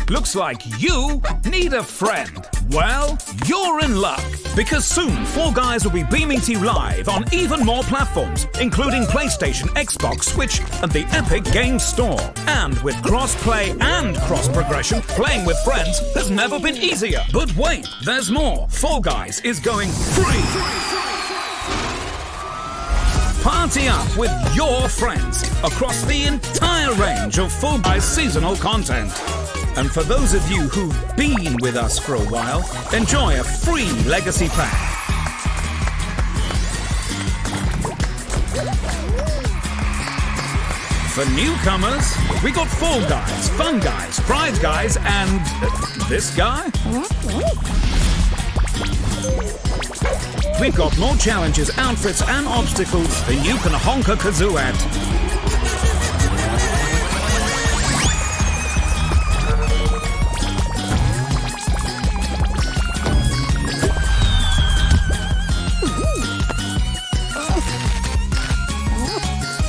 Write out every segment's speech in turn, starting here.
Looks like you need a friend. Well, you're in luck, because soon Fall Guys will be beaming to you live on even more platforms, including PlayStation, Xbox, Switch, and the Epic Games Store. And with crossplay and cross-progression, playing with friends has never been easier. But wait, there's more. Fall Guys is going free. Party up with your friends across the entire range of Fall Guys seasonal content. And for those of you who've been with us for a while, enjoy a free Legacy Pack. For newcomers, we got Fall Guys, Fun Guys, Pride Guys, and this guy? We've got more challenges, outfits, and obstacles than you can honk a kazoo at.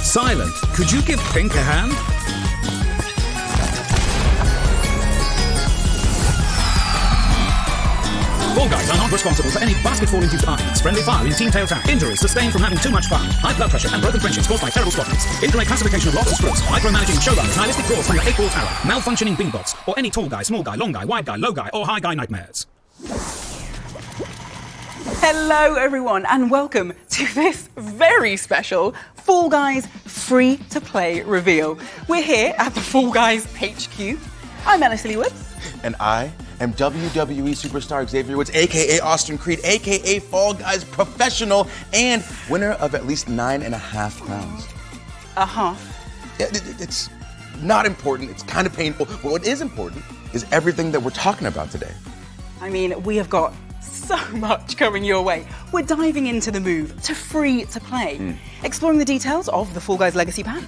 Silent, could you give Pink a hand? Fall Guys are not responsible for any basket-fall-induced arguments, friendly fire in Team Tail Town, injuries sustained from having too much fun, high blood pressure and broken friendships caused by terrible squadrons, incorrect classification of lost scripts, micromanaging showrunners, nihilistic claws from your 8-ball tower, malfunctioning bing bots, or any tall guy, small guy, long guy, wide guy, low guy, or high guy nightmares. Hello everyone and welcome to this very special Fall Guys free-to-play reveal. We're here at the Fall Guys HQ. I'm Alice Woods. And I am WWE superstar Xavier Woods, aka Austin Creed, aka Fall Guys professional, and winner of at least 9.5 crowns. It's not important, it's kind of painful, but what is important is everything that we're talking about today. I mean, we have got so much coming your way. We're diving into the move to free to play, exploring the details of the Fall Guys Legacy Pack,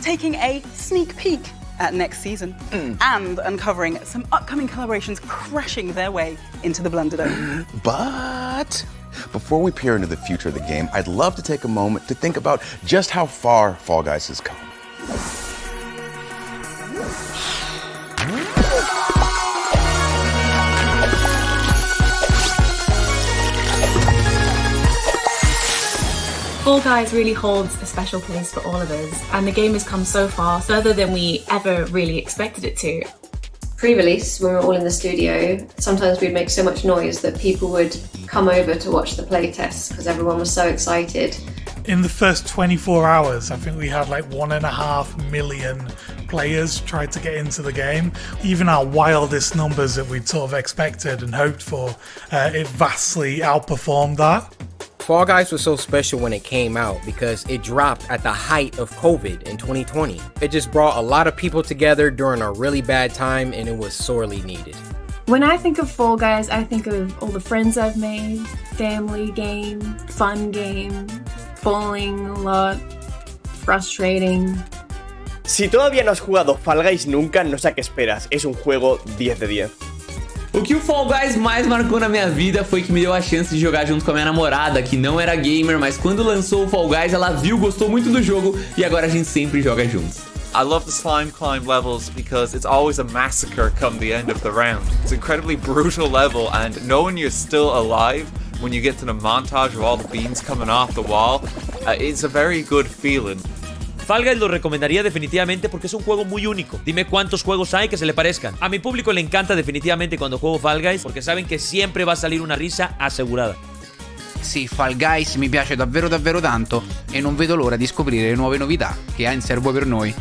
taking a sneak peek at next season, and uncovering some upcoming collaborations crashing their way into the Blunderdome. But before we peer into the future of the game, I'd love to take a moment to think about just how far Fall Guys has come. Fall Guys really holds a special place for all of us, and the game has come so far, further than we ever really expected it to. Pre-release, when we were all in the studio, sometimes we'd make so much noise that people would come over to watch the playtests because everyone was so excited. In the first 24 hours, I think we had like 1.5 million players tried to get into the game. Even our wildest numbers that we'd sort of expected and hoped for, it vastly outperformed that. Fall Guys was so special when it came out because it dropped at the height of COVID in 2020. It just brought a lot of people together during a really bad time, and it was sorely needed. When I think of Fall Guys, I think of all the friends I've made, family game, fun game, bowling a lot, frustrating. Si todavía no has jugado Fall Guys nunca, no sé a qué esperas. Es un juego 10 de 10. O que o Fall Guys mais marcou na minha vida foi que me deu a chance de jogar junto com a minha namorada, que não era gamer, mas quando lançou o Fall Guys, ela viu, gostou muito do jogo e agora a gente sempre joga juntos. I love the slime climb levels because it's always a massacre come the end of the round. It's an incredibly brutal level, and knowing you're still alive when you get to the montage of all the beans coming off the wall, it's a very good feeling. Fall Guys lo recomendaría definitivamente porque es un juego muy único. Dime cuántos juegos hay que se le parezcan. A mi público le encanta definitivamente cuando juego Fall Guys porque saben che sempre va a salir una risa assicurata. Sì, Fall Guys mi piace davvero tanto e non vedo l'ora di scoprire le nuove novità che ha in serbo per noi.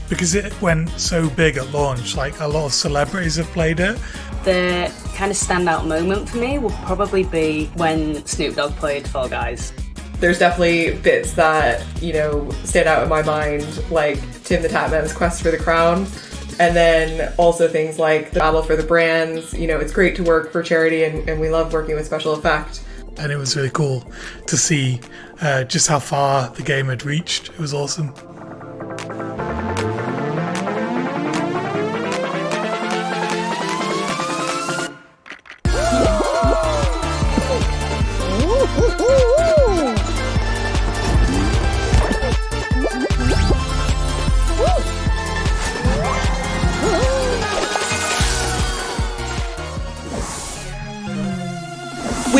Because it went so big at launch, like a lot of celebrities have played it. The kind of standout moment for me will probably be when Snoop Dogg played Fall Guys. There's definitely bits that, you know, stand out in my mind, like Tim the Tatman's quest for the crown. And then also things like the battle for the brands. You know, it's great to work for charity and we love working with special effect. And it was really cool to see just how far the game had reached. It was awesome.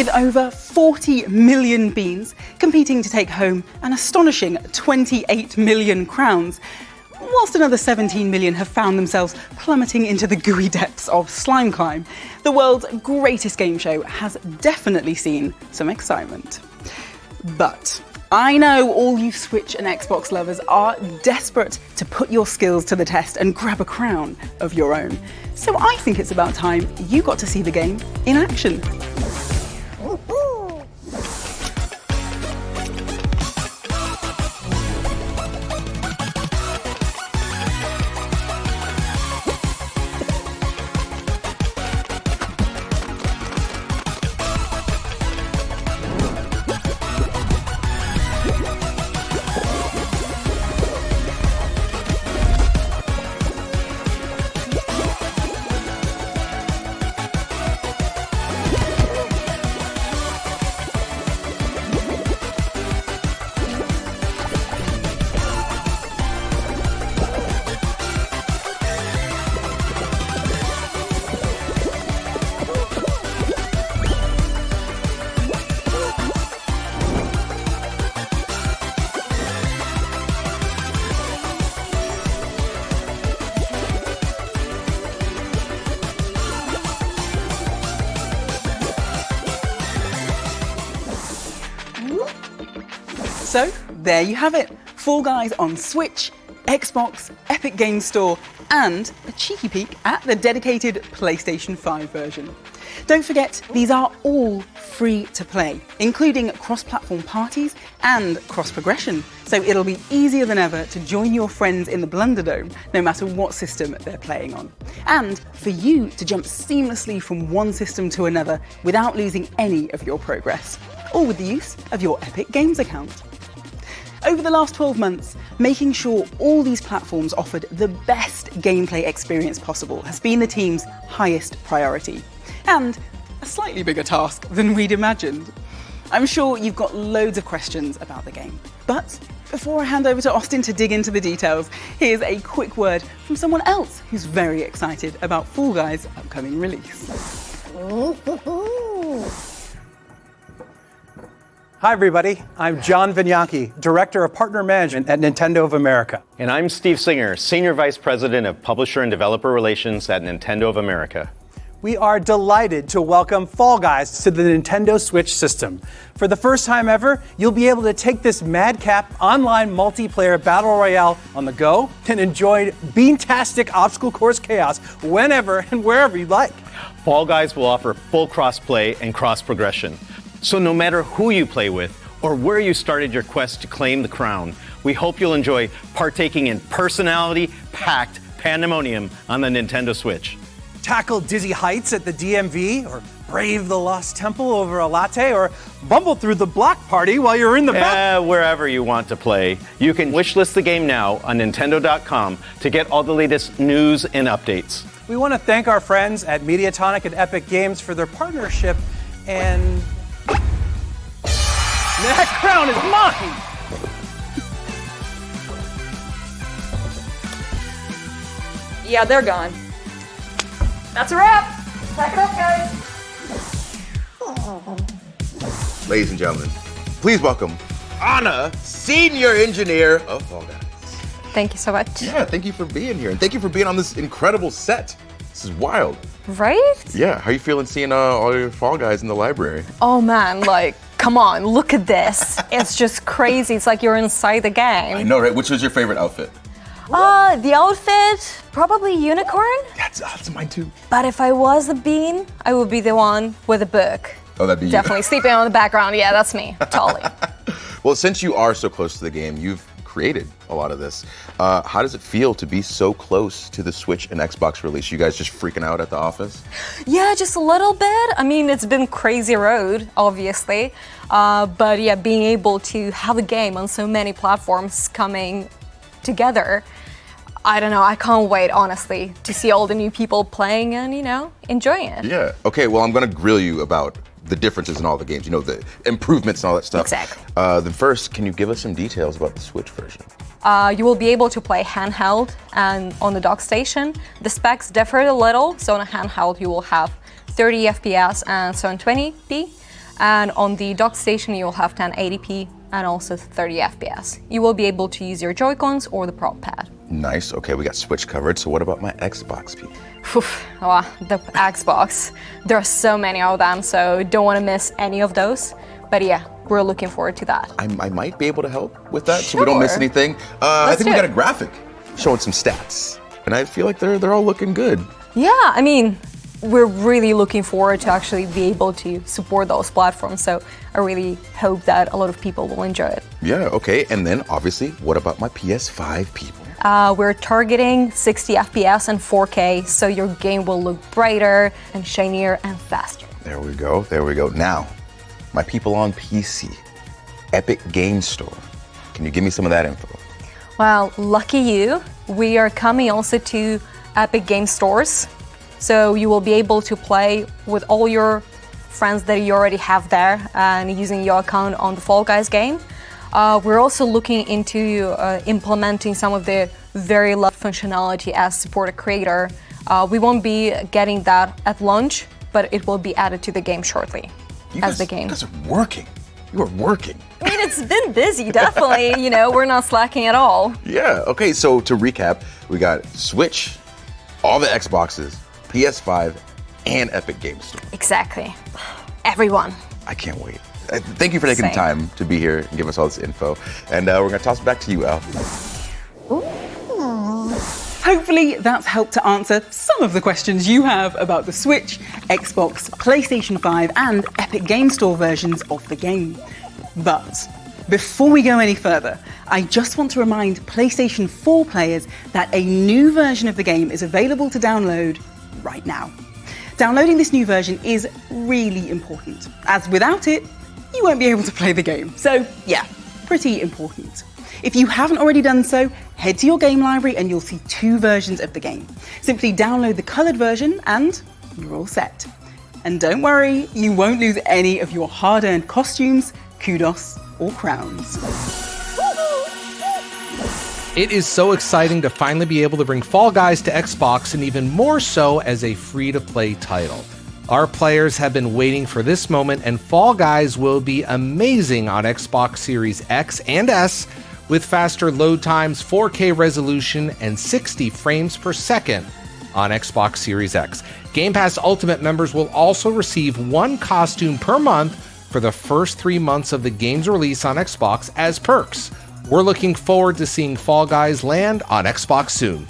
with over 40 million beans competing to take home an astonishing 28 million crowns, whilst another 17 million have found themselves plummeting into the gooey depths of Slime Climb, the world's greatest game show has definitely seen some excitement. But I know all you Switch and Xbox lovers are desperate to put your skills to the test and grab a crown of your own. So I think it's about time you got to see the game in action. So, there you have it. Fall Guys on Switch, Xbox, Epic Games Store, and a cheeky peek at the dedicated PlayStation 5 version. Don't forget, these are all free to play, including cross-platform parties and cross-progression, so it'll be easier than ever to join your friends in the Blunderdome, no matter what system they're playing on. And for you to jump seamlessly from one system to another without losing any of your progress, all with the use of your Epic Games account. Over the last 12 months, making sure all these platforms offered the best gameplay experience possible has been the team's highest priority, and a slightly bigger task than we'd imagined. I'm sure you've got loads of questions about the game, but before I hand over to Austin to dig into the details, here's a quick word from someone else who's very excited about Fall Guys' upcoming release. Hi everybody, I'm John Vignacchi, Director of Partner Management at Nintendo of America. And I'm Steve Singer, Senior Vice President of Publisher and Developer Relations at Nintendo of America. We are delighted to welcome Fall Guys to the Nintendo Switch system. For the first time ever, you'll be able to take this madcap online multiplayer battle royale on the go and enjoy beantastic obstacle course chaos whenever and wherever you like. Fall Guys will offer full cross-play and cross-progression. So no matter who you play with or where you started your quest to claim the crown, we hope you'll enjoy partaking in personality-packed pandemonium on the Nintendo Switch. Tackle dizzy heights at the DMV, or brave the Lost Temple over a latte, or bumble through the block party while you're in the back. Wherever you want to play. You can wishlist the game now on Nintendo.com to get all the latest news and updates. We want to thank our friends at Mediatonic and Epic Games for their partnership, and that crown is mine! Yeah, they're gone. That's a wrap! Pack it up, guys! Ladies and gentlemen, please welcome Anna, Senior Engineer of Fall Guys. Thank you so much. Yeah, thank you for being here, and thank you for being on this incredible set. This is wild. Right? Yeah, how you feeling seeing all your Fall Guys in the library? Oh man, like, come on, look at this. It's just crazy. It's like you're inside the game. I know, right? Which was your favorite outfit? The outfit, probably unicorn. That's mine too. But if I was a bean, I would be the one with a book. Oh, that'd be you. Definitely sleeping on the background. Yeah, that's me, totally. Well, since you are so close to the game, you've created a lot of this. How does it feel to be so close to the Switch and Xbox release? You guys just freaking out at the office? Yeah, just a little bit. I mean, it's been crazy road, obviously. But yeah, being able to have a game on so many platforms coming together, I don't know, I can't wait, honestly, to see all the new people playing and, enjoying it. Yeah. Okay, well, I'm going to grill you about the differences in all the games, the improvements and all that stuff. Exactly. Then first, can you give us some details about the Switch version? You will be able to play handheld and on the dock station. The specs differ a little, so on a handheld you will have 30 FPS and 720p. And on the dock station, you'll have 1080p and also 30 FPS. You will be able to use your Joy-Cons or the prop pad. Nice. Okay, we got Switch covered. So what about my Xbox people? The Xbox. There are so many of them, so don't want to miss any of those. But yeah, we're looking forward to that. I might be able to help with that, so we don't miss Sure. anything. I think we got a graphic showing some stats, and I feel like they're all looking good. Yeah, I mean, we're really looking forward to actually be able to support those platforms. So I really hope that a lot of people will enjoy it. Yeah. Okay. And then obviously, what about my PS5 people? We're targeting 60 FPS and 4K, so your game will look brighter and shinier and faster. There we go. There we go. Now, my people on PC, Epic Game Store. Can you give me some of that info? Well, lucky you, we are coming also to Epic Game Stores. So you will be able to play with all your friends that you already have there and using your account on the Fall Guys game. We're also looking into implementing some of the very loved functionality as support a creator. We won't be getting that at launch, but it will be added to the game shortly as the game. You guys are working. You are working. I mean, it's been busy, definitely. You know, we're not slacking at all. Yeah. Okay. So to recap, we got Switch, all the Xboxes, PS5, and Epic Game Store. Exactly. Everyone. I can't wait. Thank you for taking the Same. time to be here and give us all this info. And we're going to toss it back to you, Elle. Hopefully that's helped to answer some of the questions you have about the Switch, Xbox, PlayStation 5 and Epic Game Store versions of the game. But before we go any further, I just want to remind PlayStation 4 players that a new version of the game is available to download right now. Downloading this new version is really important, as without it, you won't be able to play the game. So yeah, pretty important. If you haven't already done so, head to your game library and you'll see two versions of the game. Simply download the coloured version and you're all set. And don't worry, you won't lose any of your hard-earned costumes, kudos, or crowns. It is so exciting to finally be able to bring Fall Guys to Xbox, and even more so as a free-to-play title. Our players have been waiting for this moment, and Fall Guys will be amazing on Xbox Series X and S with faster load times, 4K resolution, and 60 frames per second on Xbox Series X. Game Pass Ultimate members will also receive one costume per month for the first 3 months of the game's release on Xbox as perks. We're looking forward to seeing Fall Guys land on Xbox soon.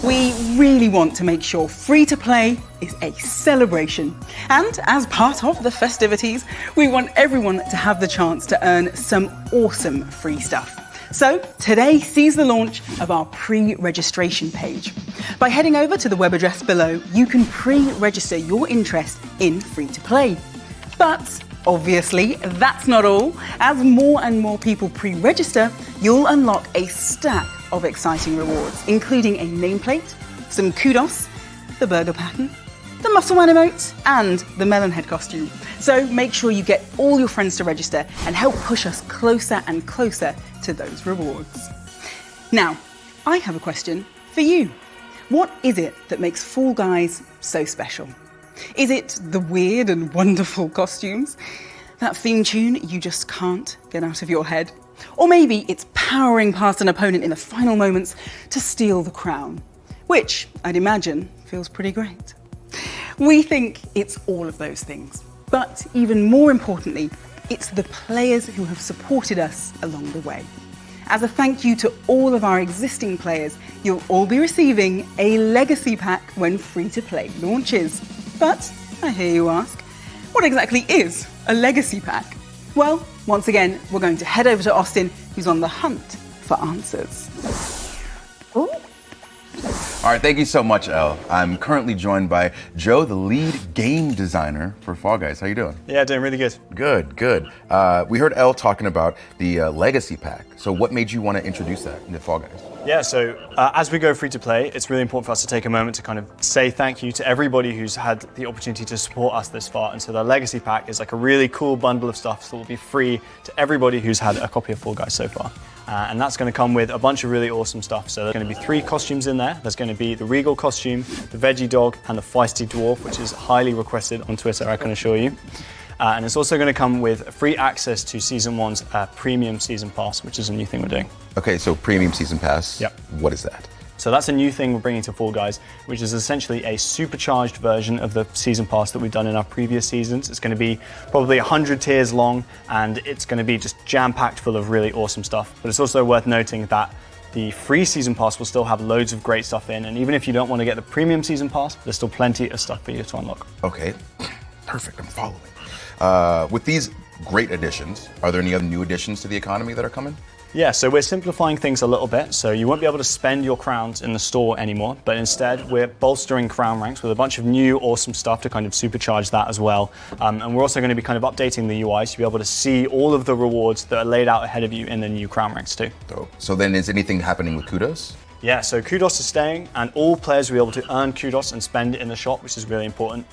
We really want to make sure free-to-play is a celebration. And as part of the festivities, we want everyone to have the chance to earn some awesome free stuff. So today sees the launch of our pre-registration page. By heading over to the web address below, you can pre-register your interest in free-to-play. But obviously, that's not all. As more and more people pre-register, you'll unlock a stack of exciting rewards, including a nameplate, some kudos, the burger pattern, the muscle man emote, and the melon head costume. So make sure you get all your friends to register and help push us closer and closer to those rewards. Now, I have a question for you. What is it that makes Fall Guys so special? Is it the weird and wonderful costumes? That theme tune you just can't get out of your head? Or maybe it's powering past an opponent in the final moments to steal the crown, which I'd imagine feels pretty great. We think it's all of those things, but even more importantly, it's the players who have supported us along the way. As a thank you to all of our existing players, you'll all be receiving a legacy pack when free-to-play launches. But I hear you ask, what exactly is a legacy pack? Well, once again, we're going to head over to Austin, who's on the hunt for answers. All right, thank you so much, Elle. I'm currently joined by Joe, the lead game designer for Fall Guys. How you doing? Yeah, doing really good. Good, good. We heard Elle talking about the Legacy Pack. So what made you want to introduce that into Fall Guys? Yeah, so as we go free to play, it's really important for us to take a moment to kind of say thank you to everybody who's had the opportunity to support us this far. And so the Legacy Pack is like a really cool bundle of stuff that will be free to everybody who's had a copy of Fall Guys so far. And that's going to come with a bunch of really awesome stuff. So there's going to be 3 costumes in there. There's going to be the Regal costume, the Veggie Dog, and the Feisty Dwarf, which is highly requested on Twitter, I can assure you. And it's also going to come with free access to Season 1's Premium Season Pass, which is a new thing we're doing. Okay, so Premium Season Pass. Yep. What is that? So that's a new thing we're bringing to Fall Guys, which is essentially a supercharged version of the Season Pass that we've done in our previous seasons. It's going to be probably 100 tiers long, and it's going to be just jam-packed full of really awesome stuff. But it's also worth noting that the free Season Pass will still have loads of great stuff in, and even if you don't want to get the Premium Season Pass, there's still plenty of stuff for you to unlock. Okay, perfect, I'm following. With these great additions, are there any other new additions to the economy that are coming? Yeah, so we're simplifying things a little bit. So you won't be able to spend your crowns in the store anymore, but instead we're bolstering crown ranks with a bunch of new awesome stuff to kind of supercharge that as well. And we're also going to be kind of updating the UI to be able to see all of the rewards that are laid out ahead of you in the new crown ranks too. So then is anything happening with Kudos? Yeah, so Kudos is staying, and all players will be able to earn Kudos and spend it in the shop, which is really important.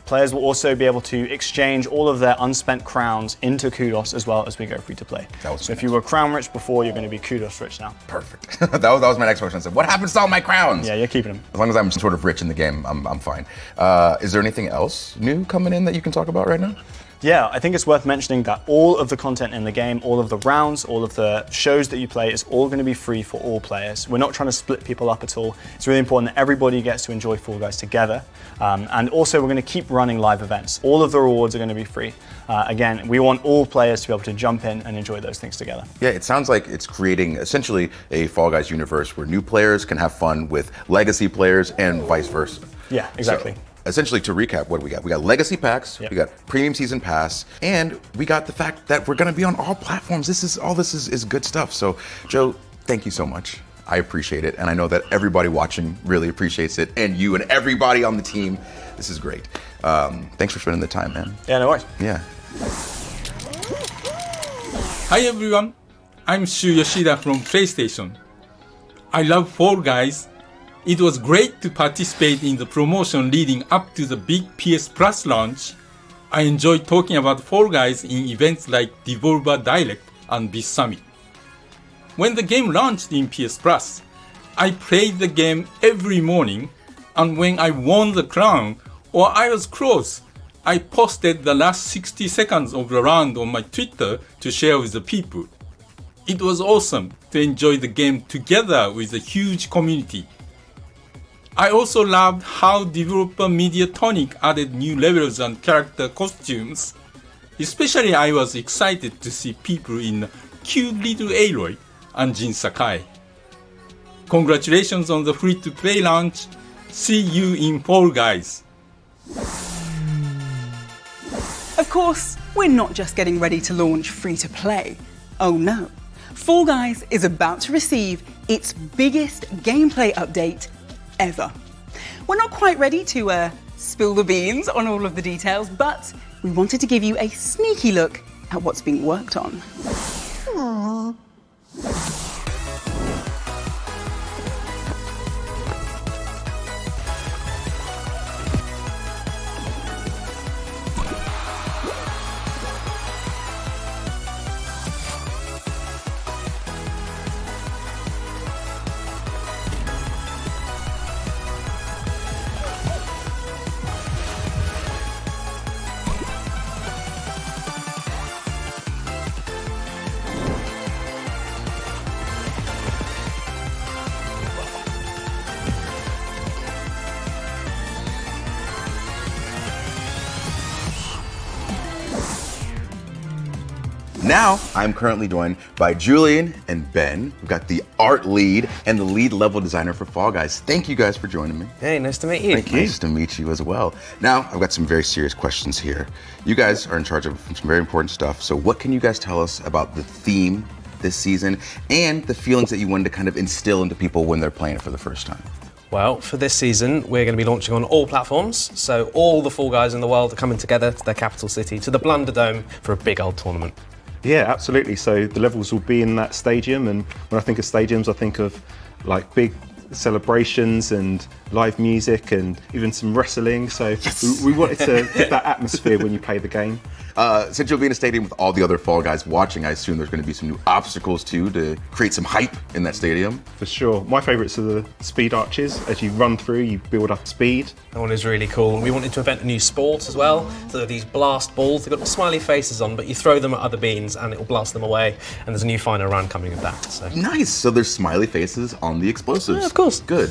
Players will also be able to exchange all of their unspent crowns into Kudos as well as we go free to play. So if you were crown rich before, you're going to be Kudos rich now. Perfect. that was my next question. I said, what happens to all my crowns? Yeah, you're keeping them. As long as I'm sort of rich in the game, I'm fine. Is there anything else new coming in that you can talk about right now? Yeah, I think it's worth mentioning that all of the content in the game, all of the rounds, all of the shows that you play is all going to be free for all players. We're not trying to split people up at all. It's really important that everybody gets to enjoy Fall Guys together. And also we're going to keep running live events. All of the rewards are going to be free. Again, we want all players to be able to jump in and enjoy those things together. Yeah, it sounds like it's creating essentially a Fall Guys universe where new players can have fun with legacy players and vice versa. Yeah, exactly. So, essentially, to recap, what do we got? We got legacy packs, we got premium season pass, and we got the fact that we're going to be on all platforms. This is good stuff. So, Joe, thank you so much. I appreciate it, and I know that everybody watching really appreciates it, and you and everybody on the team. This is great. Thanks for spending the time, man. Yeah, no worries. Yeah. Hi everyone, I'm Shu Yoshida from PlayStation. I love Fall Guys. It was great to participate in the promotion leading up to the big PS Plus launch. I enjoyed talking about Fall Guys in events like Devolver Direct and this Summit. When the game launched in PS Plus, I played the game every morning, and when I won the crown or I was close, I posted the last 60 seconds of the round on my Twitter to share with the people. It was awesome to enjoy the game together with a huge community. I also loved how developer Mediatonic added new levels and character costumes. Especially I was excited to see people in cute little Aloy and Jin Sakai. Congratulations on the free-to-play launch. See you in Fall Guys. Of course, we're not just getting ready to launch free-to-play. Oh no. Fall Guys is about to receive its biggest gameplay update ever. We're not quite ready to spill the beans on all of the details, but we wanted to give you a sneaky look at what's being worked on. Aww. Now, I'm currently joined by Julian and Ben. We've got the art lead and the lead level designer for Fall Guys. Thank you guys for joining me. Hey, nice to meet you. Thank you. Nice to meet you as well. Now, I've got some very serious questions here. You guys are in charge of some very important stuff. So what can you guys tell us about the theme this season and the feelings that you wanted to kind of instill into people when they're playing it for the first time? Well, for this season, we're going to be launching on all platforms. So all the Fall Guys in the world are coming together to their capital city, to the Blunder Dome, for a big old tournament. Yeah, absolutely. So the levels will be in that stadium, and when I think of stadiums, I think of like big celebrations and live music and even some wrestling. So we wanted to get that atmosphere when you play the game. Since you'll be in a stadium with all the other Fall Guys watching, I assume there's going to be some new obstacles too to create some hype in that stadium. For sure. My favourites are the speed arches. As you run through, you build up speed. That one is really cool. We wanted to invent a new sport as well. So these blast balls, they've got smiley faces on, but you throw them at other beans and it will blast them away. And there's a new final round coming of that. So. Nice. So there's smiley faces on the explosives. Yeah, of course. Good.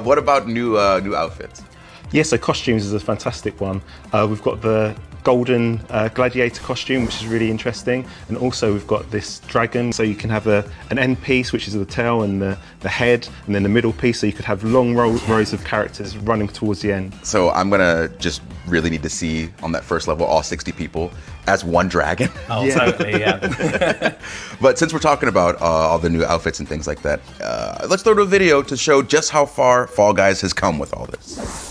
What about new outfits? Yeah, so costumes is a fantastic one. We've got the golden gladiator costume, which is really interesting, and also we've got this dragon, so you can have an end piece, which is the tail and the head, and then the middle piece, so you could have long rows of characters running towards the end. So I'm gonna just really need to see on that first level all 60 people as one dragon. Oh, yeah. Totally, yeah. But since we're talking about all the new outfits and things like that, let's throw to a video to show just how far Fall Guys has come with all this.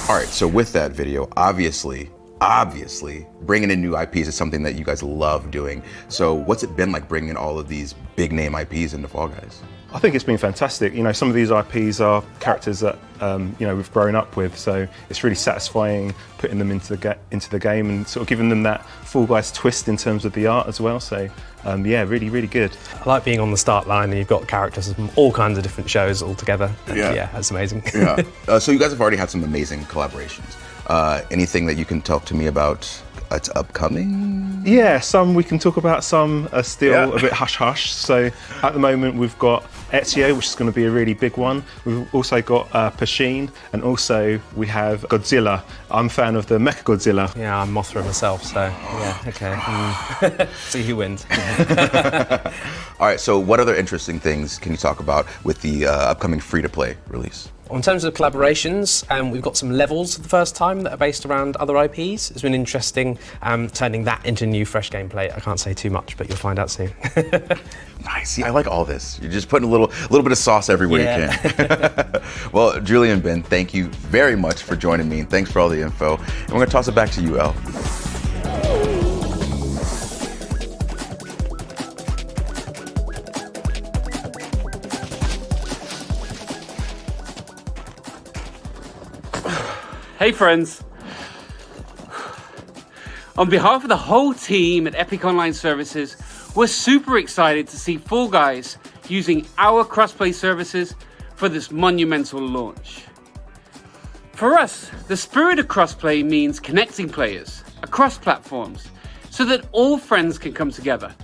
All right, so with that video, obviously, bringing in new IPs is something that you guys love doing. So what's it been like bringing all of these big name IPs into Fall Guys? I think it's been fantastic. You know, some of these IPs are characters that we've grown up with, so it's really satisfying putting them into the game and sort of giving them that Fall Guys twist in terms of the art as well. So yeah, really good. I like being on the start line and you've got characters from all kinds of different shows all together. Yeah, that's amazing. Yeah. So you guys have already had some amazing collaborations. Anything that you can talk to me about that's upcoming? Yeah, some we can talk about, some are still a bit hush-hush. So at the moment we've got Ezio, which is going to be a really big one. We've also got Pasheen, and also we have Godzilla. I'm a fan of the Mechagodzilla. Yeah, I'm Mothra myself, so yeah, okay. See who wins. All right, so what other interesting things can you talk about with the upcoming free-to-play release? In terms of collaborations, we've got some levels for the first time that are based around other IPs. It's been interesting turning that into new, fresh gameplay. I can't say too much, but you'll find out soon. Nice. See, I like all this. You're just putting a little bit of sauce everywhere you can. Well, Julie and Ben, thank you very much for joining me, and thanks for all the info. And we're going to toss it back to you, El. Hey friends, on behalf of the whole team at Epic Online Services, we're super excited to see Fall Guys using our crossplay services for this monumental launch. For us, the spirit of crossplay means connecting players across platforms so that all friends can come together,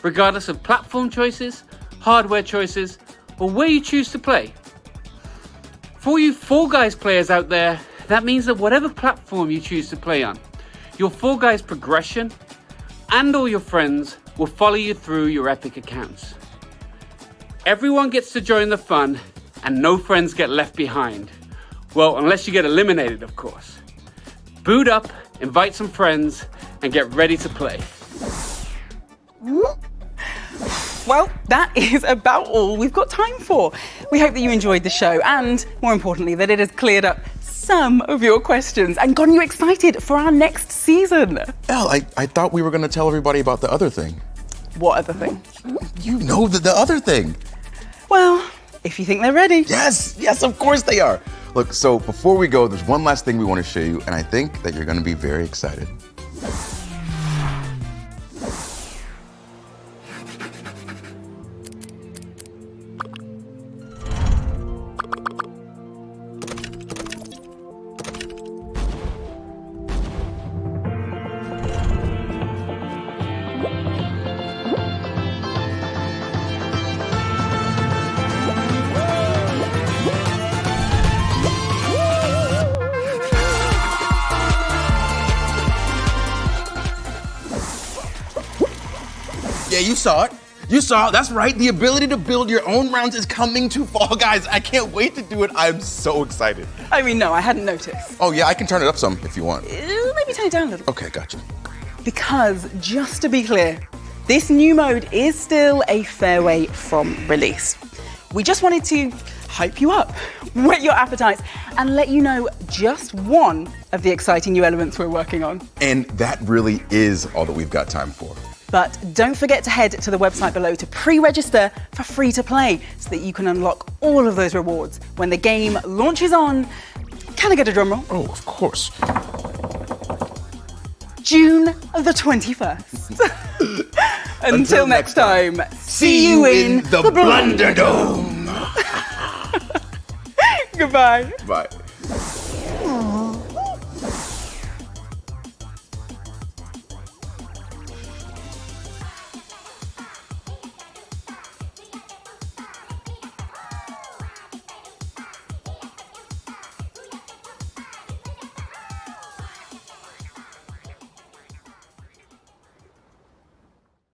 regardless of platform choices, hardware choices, or where you choose to play. For you Fall Guys players out there, that means that whatever platform you choose to play on, your Fall Guys progression and all your friends will follow you through your Epic accounts. Everyone gets to join the fun and no friends get left behind. Well, unless you get eliminated, of course. Boot up, invite some friends, and get ready to play. Well, that is about all we've got time for. We hope that you enjoyed the show and, more importantly, that it has cleared up some of your questions and gotten you excited for our next season. El, I thought we were going to tell everybody about the other thing. What other thing? You know the other thing. Well, if you think they're ready. Yes, of course they are. Look, so before we go, there's one last thing we want to show you, and I think that you're going to be very excited. Yeah, you saw it. You saw it. That's right. The ability to build your own rounds is coming to Fall Guys. I can't wait to do it. I'm so excited. I mean, no, I hadn't noticed. Oh, yeah, I can turn it up some if you want. Maybe turn it down a little. Okay, gotcha. Because, just to be clear, this new mode is still a fair way from release. We just wanted to hype you up, whet your appetites, and let you know just one of the exciting new elements we're working on. And that really is all that we've got time for. But don't forget to head to the website below to pre-register for free to play so that you can unlock all of those rewards when the game launches on, can I get a drum roll? Oh, of course. June the 21st. Until next time, see you in the Blunderdome. Goodbye. Bye.